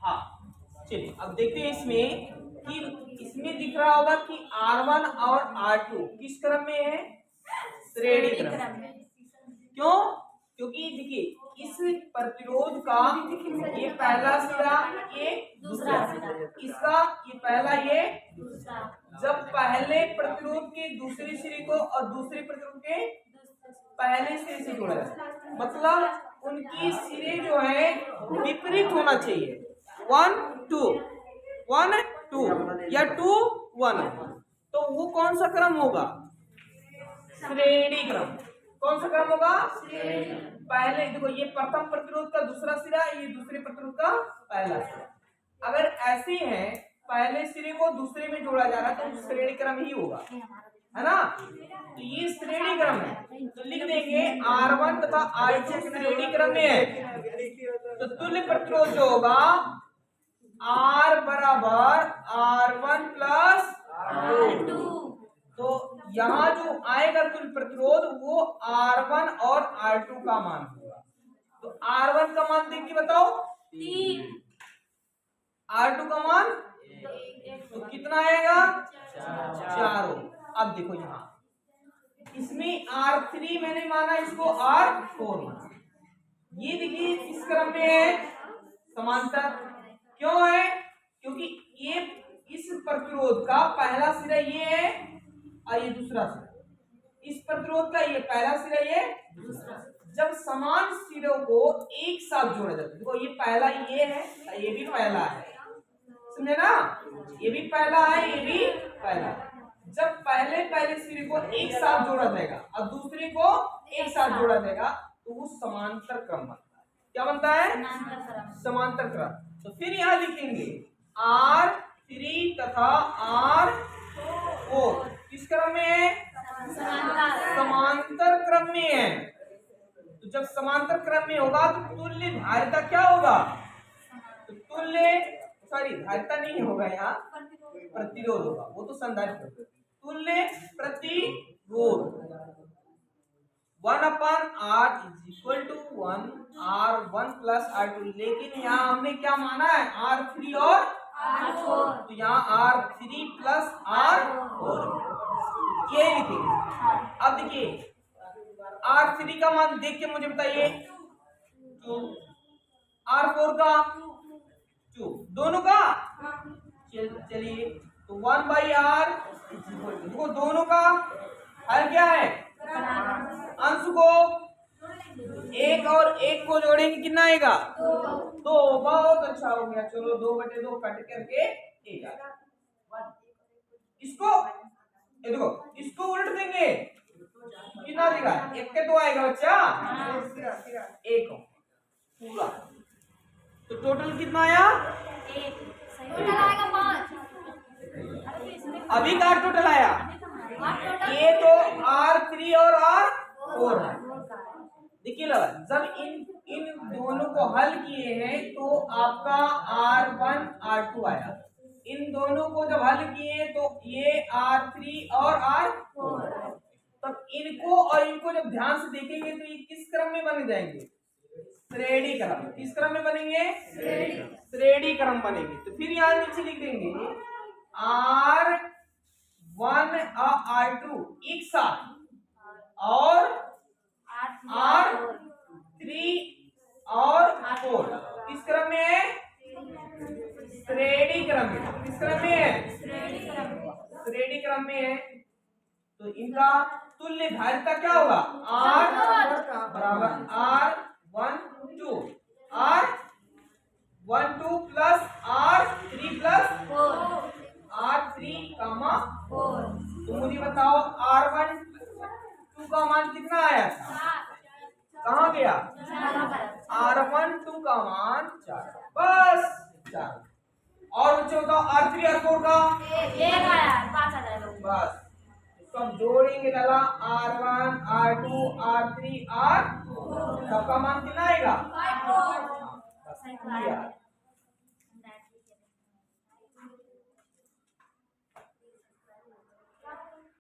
हाँ चलिए अब देखते हैं इसमें कि इसमें दिख रहा होगा कि R1 और R2 किस क्रम में है? श्रेणी क्रम में। क्यों? क्योंकि देखिए इस प्रतिरोध का ये पहला सिरा, ये दूसरा सिरा, इसका ये पहला, ये दूसरा। जब पहले प्रतिरोध के दूसरे सिरे को और दूसरे प्रतिरोध के पहले सिरे से जोड़ा जाए, मतलब उनकी सिरे जो है विपरीत होना चाहिए। 1 2 1 2 या 2 1, तो वो कौन सा क्रम होगा? श्रेणी क्रम। कौन सा क्रम होगा? पहले देखो ये प्रथम प्रतिरोध का दूसरा सिरा, ये दूसरे प्रतिरोध का पहला सिरा। अगर ऐसे हैं पहले सिरे को दूसरे में जोड़ा जा रहा है तो श्रेणी क्रम ही होगा, है ना? तो ये श्रेणी क्रम है, तो लिख देंगे R1 तथा R2 श्रेणी क्रम में है। तो तुल्य प्रतिरोध जो होगा R बराबर R1 प्लस R2, तो यहाँ जो आएगा तुल्य प्रतिरोध वो R1 और R2 का मान होगा। तो R1 का मान देख के बताओ 3, R2 का मान तो कितना आएगा? 4। अब देखो यहाँ इसमें R3 मैंने माना, इसको R4 माना। ये देखिए इस क्रम में है समांतर। क्यों है? क्योंकि ये इस प्रतिरोध का पहला सिरा ये है और ये दूसरा सिरा, इस प्रतिरोध का ये पहला सिरा, ये दूसरा। जब समान सिरों को एक साथ जोड़ा जाता है, देखो ये पहला ये है, ये भी पहला है, समझे ना? ये भी पहला है, ये भी पहला है। जब पहले सिरे को एक साथ जोड़ा जाएगा और दूसरे को एक साथ जोड़ा जाएगा तो वो समांतर क्रम बनता है। क्या बनता है? समांतर क्रम। तो फिर यहाँ लिखेंगे R3 तथा R4 किस क्रम में है? समांतर क्रम में है। तो जब समांतर क्रम में होगा तो तुल्य धारिता क्या होगा? तो धारिता नहीं होगा, यहाँ प्रतिरोध होगा, वो तो संधारित्र। तुल्य प्रतिरोध 1/R = 1 R1 प्लस R2, लेकिन यहाँ हमने क्या माना है? R3 और R4, तो यहाँ R3 प्लस R4 ये लिखेंगे। अब देखिए R3 का मान देख के मुझे बताइए, 2, R4 का 2, दोनों का चलिए तो 1/R देखो दोनों का हल क्या है? अंश को एक और एक को जोड़ेंगे कितना आएगा? 2। बहुत अच्छा हो गया, चलो 2/2 कट करके 1 आएगा। इसको देखो इसको उल्ट देंगे कितना देगा? 1 के 2 आएगा बच्चा, 1 पूरा। तो टोटल कितना आया? 1। टोटल आएगा 5। अभी का टोटल आया ये तो R3 और R4 है। देखिए लगा जब इन दोनों को हल किए हैं तो आपका R1 R2 आया। इन दोनों को जब हल किए तो ये R3 और R4। तब इनको और इनको जब ध्यान से देखेंगे तो ये किस क्रम में बन जाएंगे? श्रेणी क्रम। किस क्रम में बनेंगे? श्रेणी क्रम बनेंगे। तो फिर यहाँ नीचे लिख देंगे R1 और R2 एक साथ और R3 और 4 किस क्रम में है? श्रेणी क्रम में। किस क्रम में है? श्रेणी क्रम में है। तो इनका तुल्य धारिता क्या होगा? R बराबर R12 R12 plus R3 plus 4 R3, 4। तो मुझे बताओ R12 का मान कितना आया था? कहाँ गया? R12 का मान 4, बस 4। और बच्चों बताओ R3 और 4 का 1 आया, 5 आ जाएगा बस। इसको हम जोड़ेंगे डाला R1 R2 R3 R4, सबका मान कितना आएगा? 5।